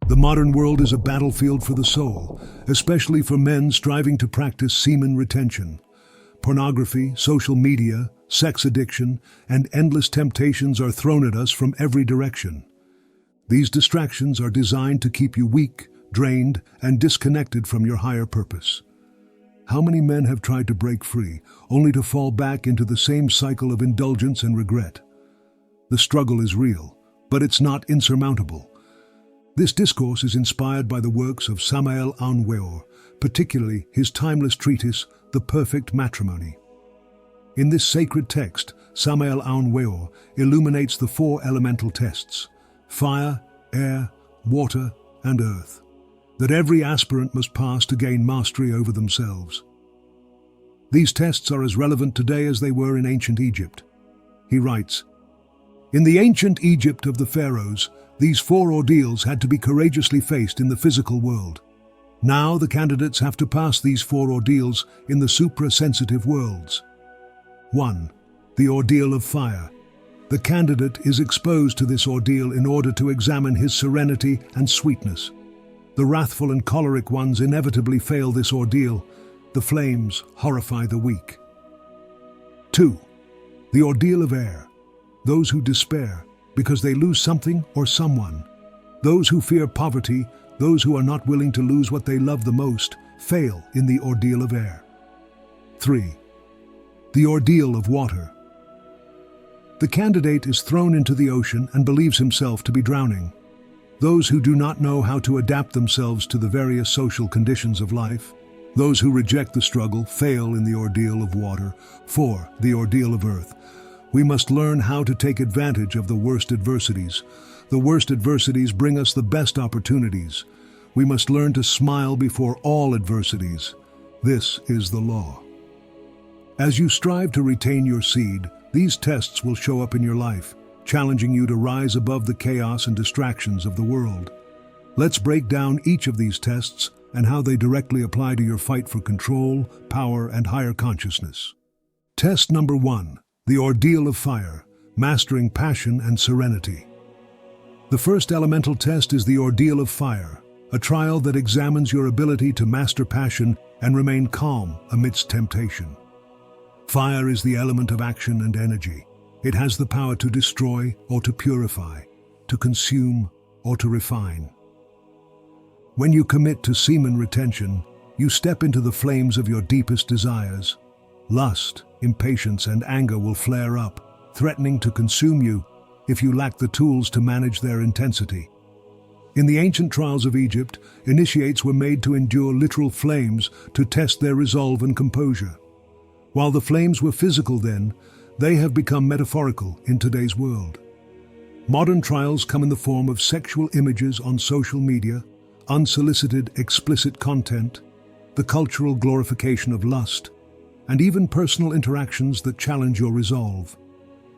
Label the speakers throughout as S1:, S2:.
S1: The modern world is a battlefield for the soul, especially for men striving to practice semen retention. Pornography, social media, sex addiction, and endless temptations are thrown at us from every direction. These distractions are designed to keep you weak, drained, and disconnected from your higher purpose. How many men have tried to break free, only to fall back into the same cycle of indulgence and regret? The struggle is real, but it's not insurmountable. This discourse is inspired by the works of Samael Aun Weor, particularly his timeless treatise, The Perfect Matrimony. In this sacred text, Samael Aun Weor illuminates the four elemental tests: fire, air, water, and earth, that every aspirant must pass to gain mastery over themselves. These tests are as relevant today as they were in ancient Egypt. He writes, "In the ancient Egypt of the pharaohs, these four ordeals had to be courageously faced in the physical world. Now the candidates have to pass these four ordeals in the supra-sensitive worlds. 1. The ordeal of fire. The candidate is exposed to this ordeal in order to examine his serenity and sweetness. The wrathful and choleric ones inevitably fail this ordeal. The flames horrify the weak. 2. The ordeal of air. Those who despair because they lose something or someone. Those who fear poverty, those who are not willing to lose what they love the most, fail in the ordeal of air. 3. The ordeal of water. The candidate is thrown into the ocean and believes himself to be drowning. Those who do not know how to adapt themselves to the various social conditions of life, those who reject the struggle, fail in the ordeal of water. 4. The ordeal of earth. We must learn how to take advantage of the worst adversities. The worst adversities bring us the best opportunities. We must learn to smile before all adversities. This is the law. As you strive to retain your seed, these tests will show up in your life, challenging you to rise above the chaos and distractions of the world. Let's break down each of these tests and how they directly apply to your fight for control, power, and higher consciousness. Test number 1. The ordeal of fire, mastering passion and serenity. The first elemental test is the ordeal of fire, a trial that examines your ability to master passion and remain calm amidst temptation. Fire is the element of action and energy. It has the power to destroy or to purify, to consume or to refine. When you commit to semen retention, you step into the flames of your deepest desires. Lust, impatience, and anger will flare up, threatening to consume you if you lack the tools to manage their intensity. In the ancient trials of Egypt, initiates were made to endure literal flames to test their resolve and composure. While the flames were physical then, they have become metaphorical in today's world. Modern trials come in the form of sexual images on social media, unsolicited explicit content, the cultural glorification of lust, and even personal interactions that challenge your resolve.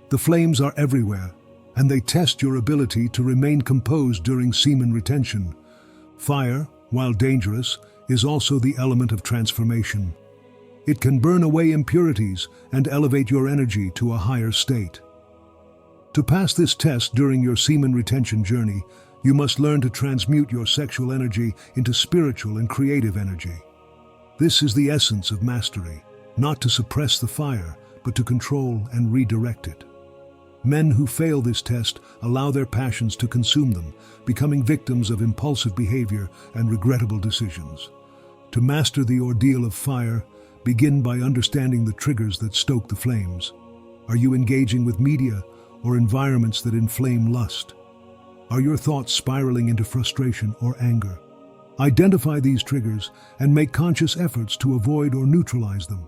S1: The flames are everywhere, and they test your ability to remain composed during semen retention. Fire, while dangerous, is also the element of transformation. It can burn away impurities and elevate your energy to a higher state. To pass this test during your semen retention journey, you must learn to transmute your sexual energy into spiritual and creative energy. This is the essence of mastery, not to suppress the fire, but to control and redirect it. Men who fail this test allow their passions to consume them, becoming victims of impulsive behavior and regrettable decisions. To master the ordeal of fire, begin by understanding the triggers that stoke the flames. Are you engaging with media or environments that inflame lust? Are your thoughts spiraling into frustration or anger? Identify these triggers and make conscious efforts to avoid or neutralize them.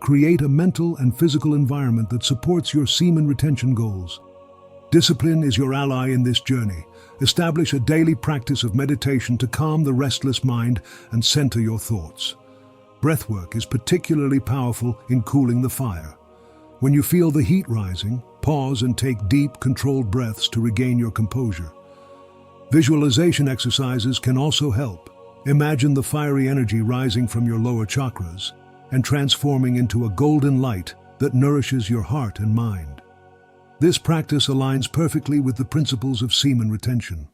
S1: Create a mental and physical environment that supports your semen retention goals. Discipline is your ally in this journey. Establish a daily practice of meditation to calm the restless mind and center your thoughts. Breathwork is particularly powerful in cooling the fire. When you feel the heat rising, pause and take deep, controlled breaths to regain your composure. Visualization exercises can also help. Imagine the fiery energy rising from your lower chakras and transforming into a golden light that nourishes your heart and mind. This practice aligns perfectly with the principles of semen retention.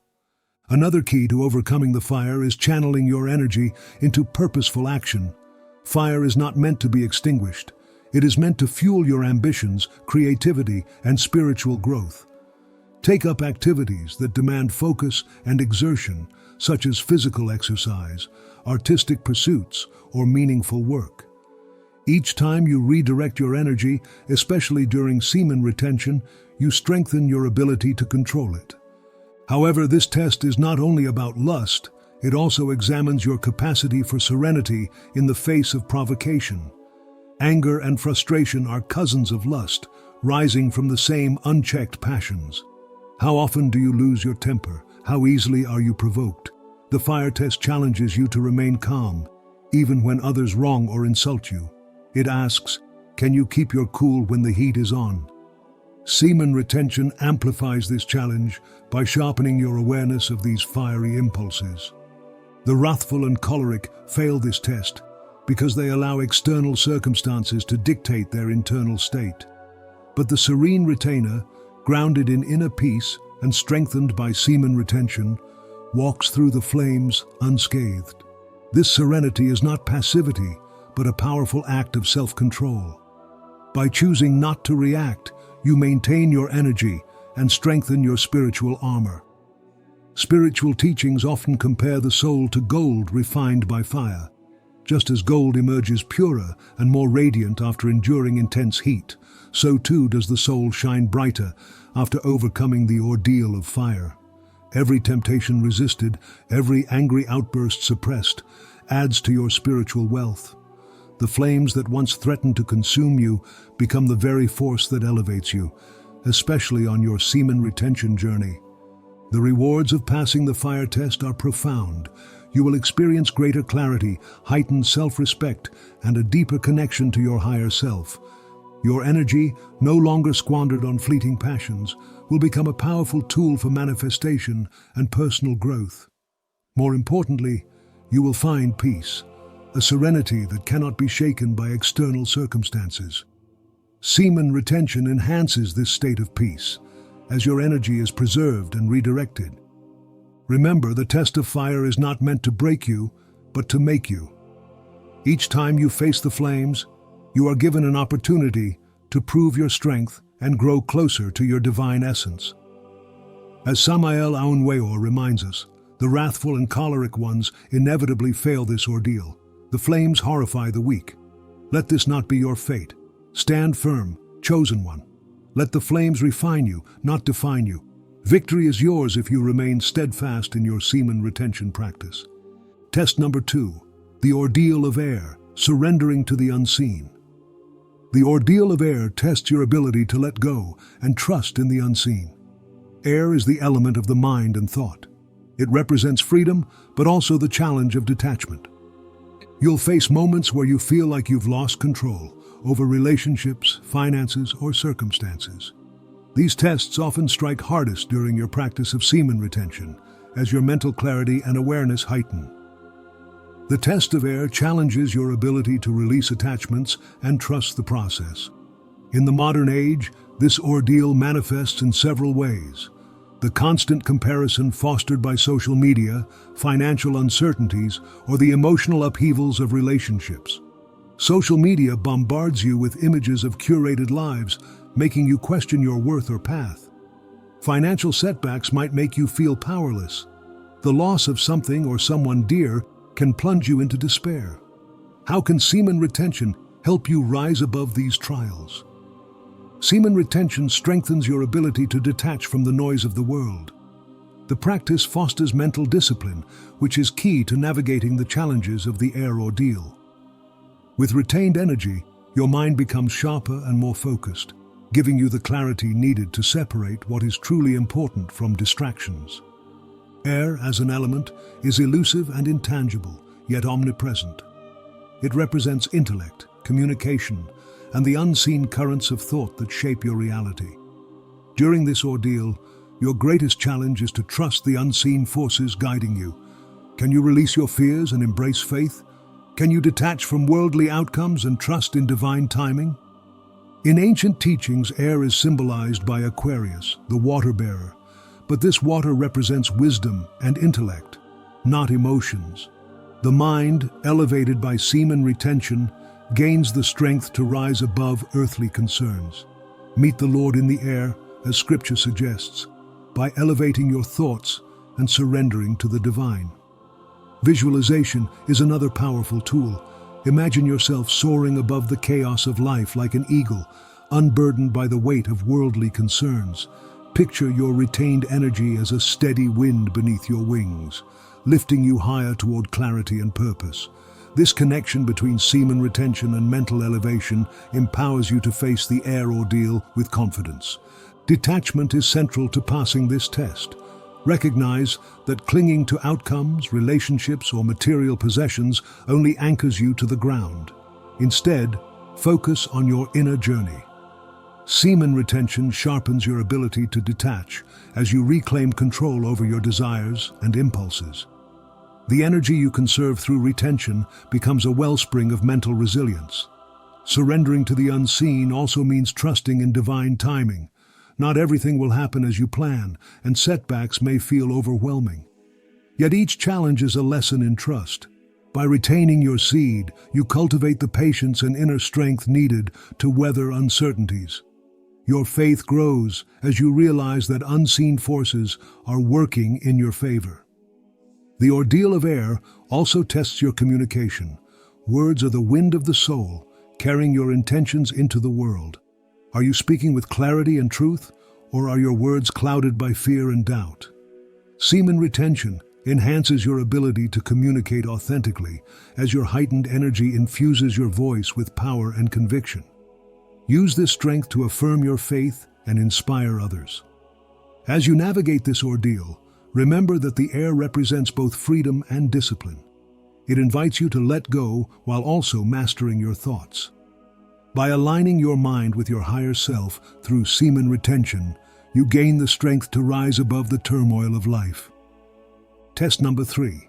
S1: Another key to overcoming the fire is channeling your energy into purposeful action. Fire is not meant to be extinguished. It is meant to fuel your ambitions, creativity, and spiritual growth. Take up activities that demand focus and exertion, such as physical exercise, artistic pursuits, or meaningful work. Each time you redirect your energy, especially during semen retention, you strengthen your ability to control it. However, this test is not only about lust, it also examines your capacity for serenity in the face of provocation. Anger and frustration are cousins of lust, rising from the same unchecked passions. How often do you lose your temper? How easily are you provoked? The fire test challenges you to remain calm, even when others wrong or insult you. It asks, can you keep your cool when the heat is on? Semen retention amplifies this challenge by sharpening your awareness of these fiery impulses. The wrathful and choleric fail this test because they allow external circumstances to dictate their internal state. But the serene retainer, grounded in inner peace and strengthened by semen retention, walks through the flames unscathed. This serenity is not passivity, but a powerful act of self-control. By choosing not to react, you maintain your energy and strengthen your spiritual armor. Spiritual teachings often compare the soul to gold refined by fire. Just as gold emerges purer and more radiant after enduring intense heat, so too does the soul shine brighter after overcoming the ordeal of fire. Every temptation resisted, every angry outburst suppressed, adds to your spiritual wealth. The flames that once threatened to consume you become the very force that elevates you, especially on your semen retention journey. The rewards of passing the fire test are profound. You will experience greater clarity, heightened self-respect, and a deeper connection to your higher self. Your energy, no longer squandered on fleeting passions, will become a powerful tool for manifestation and personal growth. More importantly, you will find peace, a serenity that cannot be shaken by external circumstances. Semen retention enhances this state of peace, as your energy is preserved and redirected. Remember, the test of fire is not meant to break you, but to make you. Each time you face the flames, you are given an opportunity to prove your strength and grow closer to your divine essence. As Samael Aun Weor reminds us, the wrathful and choleric ones inevitably fail this ordeal. The flames horrify the weak. Let this not be your fate. Stand firm, chosen one. Let the flames refine you, not define you. Victory is yours if you remain steadfast in your semen retention practice. Test number 2, the ordeal of air, surrendering to the unseen. The ordeal of air tests your ability to let go and trust in the unseen. Air is the element of the mind and thought. It represents freedom, but also the challenge of detachment. You'll face moments where you feel like you've lost control over relationships, finances, or circumstances. These tests often strike hardest during your practice of semen retention, as your mental clarity and awareness heighten. The test of air challenges your ability to release attachments and trust the process. In the modern age, this ordeal manifests in several ways. The constant comparison fostered by social media, financial uncertainties, or the emotional upheavals of relationships. Social media bombards you with images of curated lives, making you question your worth or path. Financial setbacks might make you feel powerless. The loss of something or someone dear can plunge you into despair. How can semen retention help you rise above these trials? Semen retention strengthens your ability to detach from the noise of the world. The practice fosters mental discipline, which is key to navigating the challenges of the air ordeal. With retained energy, your mind becomes sharper and more focused, giving you the clarity needed to separate what is truly important from distractions. Air, as an element, is elusive and intangible, yet omnipresent. It represents intellect, communication, and the unseen currents of thought that shape your reality. During this ordeal, your greatest challenge is to trust the unseen forces guiding you. Can you release your fears and embrace faith? Can you detach from worldly outcomes and trust in divine timing? In ancient teachings, air is symbolized by Aquarius, the water bearer, But this water represents wisdom and intellect, not emotions. The mind, elevated by semen retention, gains the strength to rise above earthly concerns. Meet the Lord in the air, as Scripture suggests, by elevating your thoughts and surrendering to the divine. Visualization is another powerful tool. Imagine yourself soaring above the chaos of life like an eagle, unburdened by the weight of worldly concerns. Picture your retained energy as a steady wind beneath your wings, lifting you higher toward clarity and purpose. This connection between semen retention and mental elevation empowers you to face the air ordeal with confidence. Detachment is central to passing this test. Recognize that clinging to outcomes, relationships, or material possessions only anchors you to the ground. Instead, focus on your inner journey. Semen retention sharpens your ability to detach as you reclaim control over your desires and impulses. The energy you conserve through retention becomes a wellspring of mental resilience. Surrendering to the unseen also means trusting in divine timing. Not everything will happen as you plan, and setbacks may feel overwhelming. Yet each challenge is a lesson in trust. By retaining your seed, you cultivate the patience and inner strength needed to weather uncertainties. Your faith grows as you realize that unseen forces are working in your favor. The ordeal of air also tests your communication. Words are the wind of the soul, carrying your intentions into the world. Are you speaking with clarity and truth, or are your words clouded by fear and doubt? Semen retention enhances your ability to communicate authentically as your heightened energy infuses your voice with power and conviction. Use this strength to affirm your faith and inspire others. As you navigate this ordeal, remember that the air represents both freedom and discipline. It invites you to let go while also mastering your thoughts. By aligning your mind with your higher self through semen retention, you gain the strength to rise above the turmoil of life. Test number 3.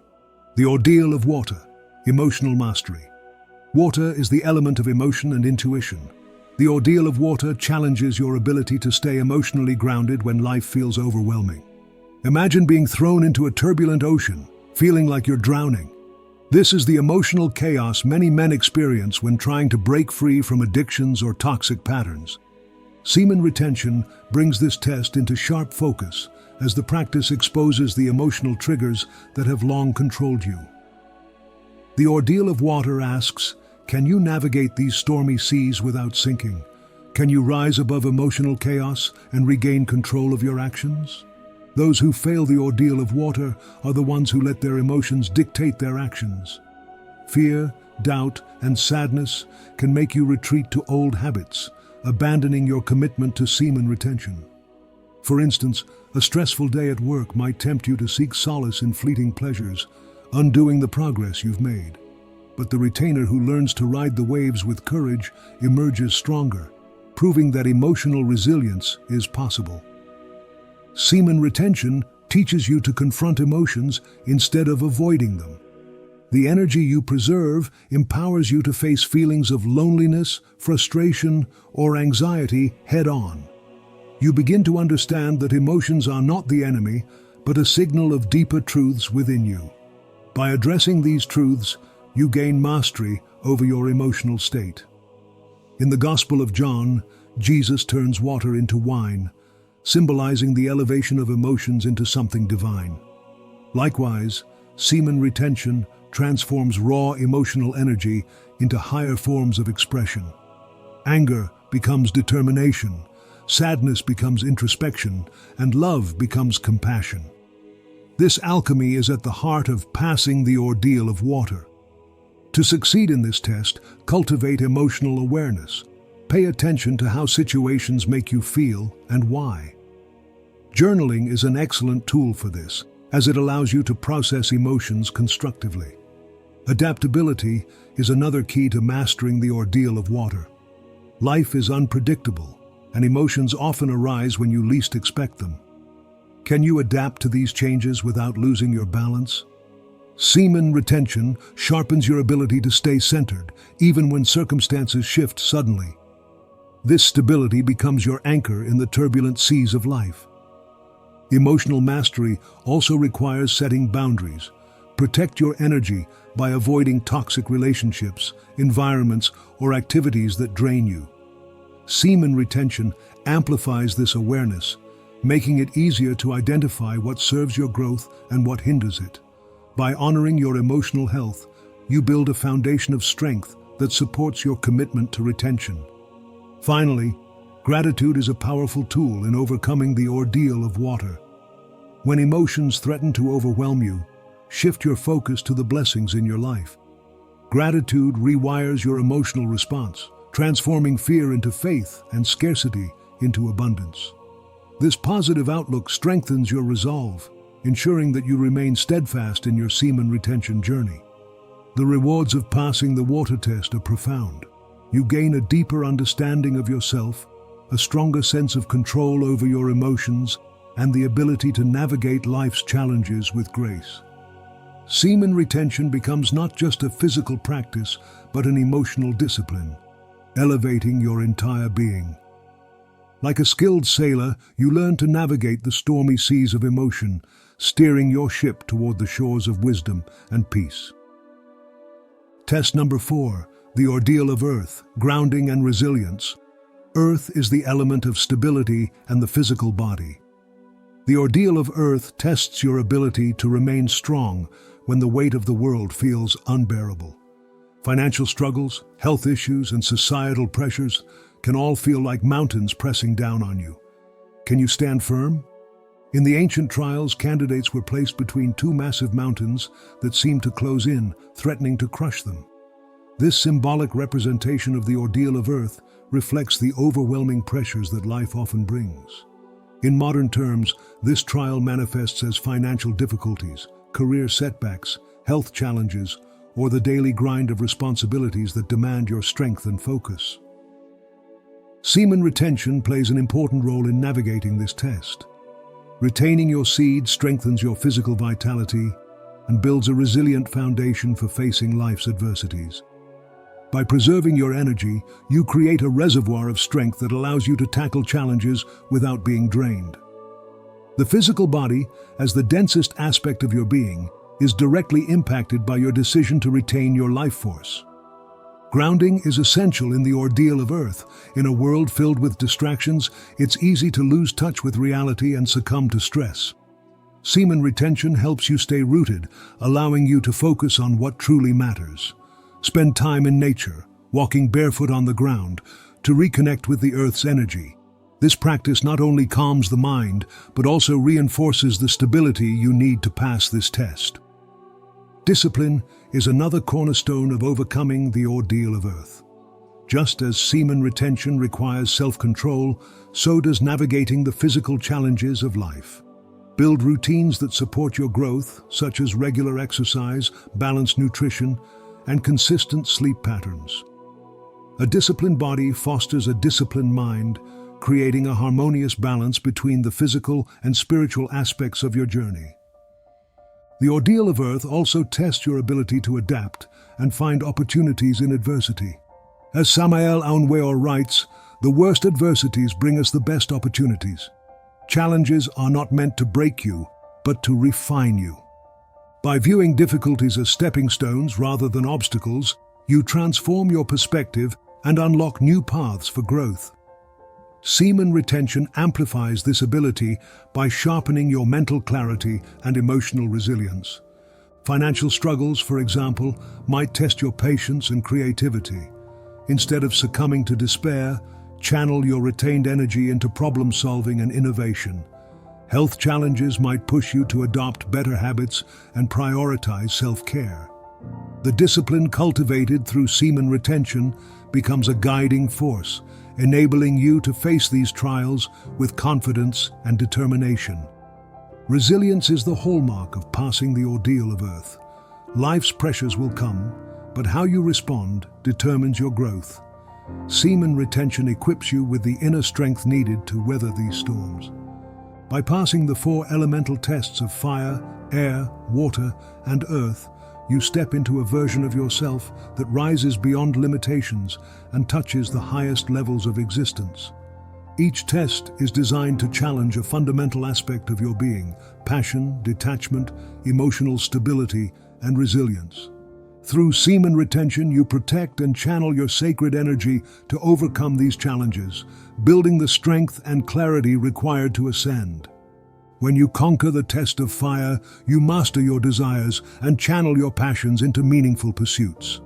S1: The ordeal of water, emotional mastery. Water is the element of emotion and intuition. The ordeal of water challenges your ability to stay emotionally grounded when life feels overwhelming. Imagine being thrown into a turbulent ocean, feeling like you're drowning. This is the emotional chaos many men experience when trying to break free from addictions or toxic patterns. Semen retention brings this test into sharp focus as the practice exposes the emotional triggers that have long controlled you. The ordeal of water asks, can you navigate these stormy seas without sinking? Can you rise above emotional chaos and regain control of your actions? Those who fail the ordeal of water are the ones who let their emotions dictate their actions. Fear, doubt, and sadness can make you retreat to old habits, abandoning your commitment to semen retention. For instance, a stressful day at work might tempt you to seek solace in fleeting pleasures, undoing the progress you've made. But the retainer who learns to ride the waves with courage emerges stronger, proving that emotional resilience is possible. Semen retention teaches you to confront emotions instead of avoiding them. The energy you preserve empowers you to face feelings of loneliness, frustration, or anxiety head-on. You begin to understand that emotions are not the enemy, but a signal of deeper truths within you. By addressing these truths, you gain mastery over your emotional state. In the Gospel of John, Jesus turns water into wine, symbolizing the elevation of emotions into something divine. Likewise, semen retention transforms raw emotional energy into higher forms of expression. Anger becomes determination, sadness becomes introspection, and love becomes compassion. This alchemy is at the heart of passing the ordeal of water. To succeed in this test, cultivate emotional awareness. Pay attention to how situations make you feel and why. Journaling is an excellent tool for this, as it allows you to process emotions constructively. Adaptability is another key to mastering the ordeal of water. Life is unpredictable, and emotions often arise when you least expect them. Can you adapt to these changes without losing your balance? Semen retention sharpens your ability to stay centered, even when circumstances shift suddenly. This stability becomes your anchor in the turbulent seas of life. Emotional mastery also requires setting boundaries. Protect your energy by avoiding toxic relationships, environments, or activities that drain you. Semen retention amplifies this awareness, making it easier to identify what serves your growth and what hinders it. By honoring your emotional health, you build a foundation of strength that supports your commitment to retention. Finally, gratitude is a powerful tool in overcoming the ordeal of water. When emotions threaten to overwhelm you, shift your focus to the blessings in your life. Gratitude rewires your emotional response, transforming fear into faith and scarcity into abundance. This positive outlook strengthens your resolve, ensuring that you remain steadfast in your semen retention journey. The rewards of passing the water test are profound. You gain a deeper understanding of yourself, a stronger sense of control over your emotions, and the ability to navigate life's challenges with grace. Semen retention becomes not just a physical practice, but an emotional discipline, elevating your entire being. Like a skilled sailor, you learn to navigate the stormy seas of emotion, steering your ship toward the shores of wisdom and peace. Test number 4, the ordeal of Earth, grounding and resilience. Earth is the element of stability and the physical body. The ordeal of Earth tests your ability to remain strong when the weight of the world feels unbearable. Financial struggles, health issues, and societal pressures can all feel like mountains pressing down on you. Can you stand firm? In the ancient trials, candidates were placed between two massive mountains that seemed to close in, threatening to crush them. This symbolic representation of the ordeal of Earth reflects the overwhelming pressures that life often brings. In modern terms, this trial manifests as financial difficulties, career setbacks, health challenges, or the daily grind of responsibilities that demand your strength and focus. Semen retention plays an important role in navigating this test. Retaining your seed strengthens your physical vitality and builds a resilient foundation for facing life's adversities. By preserving your energy, you create a reservoir of strength that allows you to tackle challenges without being drained. The physical body, as the densest aspect of your being, is directly impacted by your decision to retain your life force. Grounding is essential in the ordeal of Earth. In a world filled with distractions, it's easy to lose touch with reality and succumb to stress. Semen retention helps you stay rooted, allowing you to focus on what truly matters. Spend time in nature, walking barefoot on the ground, to reconnect with the Earth's energy. This practice not only calms the mind, but also reinforces the stability you need to pass this test. Discipline is another cornerstone of overcoming the ordeal of Earth. Just as semen retention requires self-control, so does navigating the physical challenges of life. Build routines that support your growth, such as regular exercise, balanced nutrition, and consistent sleep patterns. A disciplined body fosters a disciplined mind, creating a harmonious balance between the physical and spiritual aspects of your journey. The ordeal of Earth also tests your ability to adapt and find opportunities in adversity. As Samael Aun Weor writes, "The worst adversities bring us the best opportunities. Challenges are not meant to break you, but to refine you." By viewing difficulties as stepping stones rather than obstacles, you transform your perspective and unlock new paths for growth. Semen retention amplifies this ability by sharpening your mental clarity and emotional resilience. Financial struggles, for example, might test your patience and creativity. Instead of succumbing to despair, channel your retained energy into problem-solving and innovation. Health challenges might push you to adopt better habits and prioritize self-care. The discipline cultivated through semen retention becomes a guiding force, enabling you to face these trials with confidence and determination. Resilience is the hallmark of passing the ordeal of Earth. Life's pressures will come, but how you respond determines your growth. Semen retention equips you with the inner strength needed to weather these storms. By passing the 4 elemental tests of fire, air, water, and earth, you step into a version of yourself that rises beyond limitations and touches the highest levels of existence. Each test is designed to challenge a fundamental aspect of your being: passion, detachment, emotional stability, and resilience. Through semen retention, you protect and channel your sacred energy to overcome these challenges, building the strength and clarity required to ascend. When you conquer the test of fire, you master your desires and channel your passions into meaningful pursuits.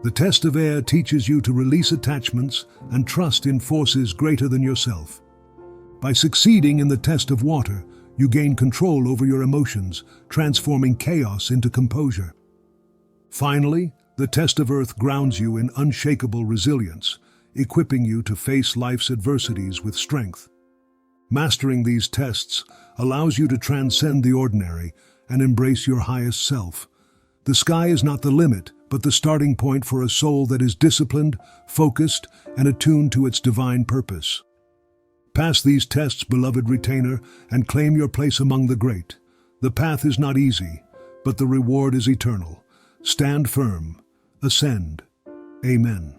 S1: The test of air teaches you to release attachments and trust in forces greater than yourself. By succeeding in the test of water, you gain control over your emotions, transforming chaos into composure. Finally, the test of earth grounds you in unshakable resilience, equipping you to face life's adversities with strength. Mastering these tests allows you to transcend the ordinary and embrace your highest self. The sky is not the limit, but the starting point for a soul that is disciplined, focused, and attuned to its divine purpose. Pass these tests, beloved retainer, and claim your place among the great. The path is not easy, but the reward is eternal. Stand firm. Ascend. Amen.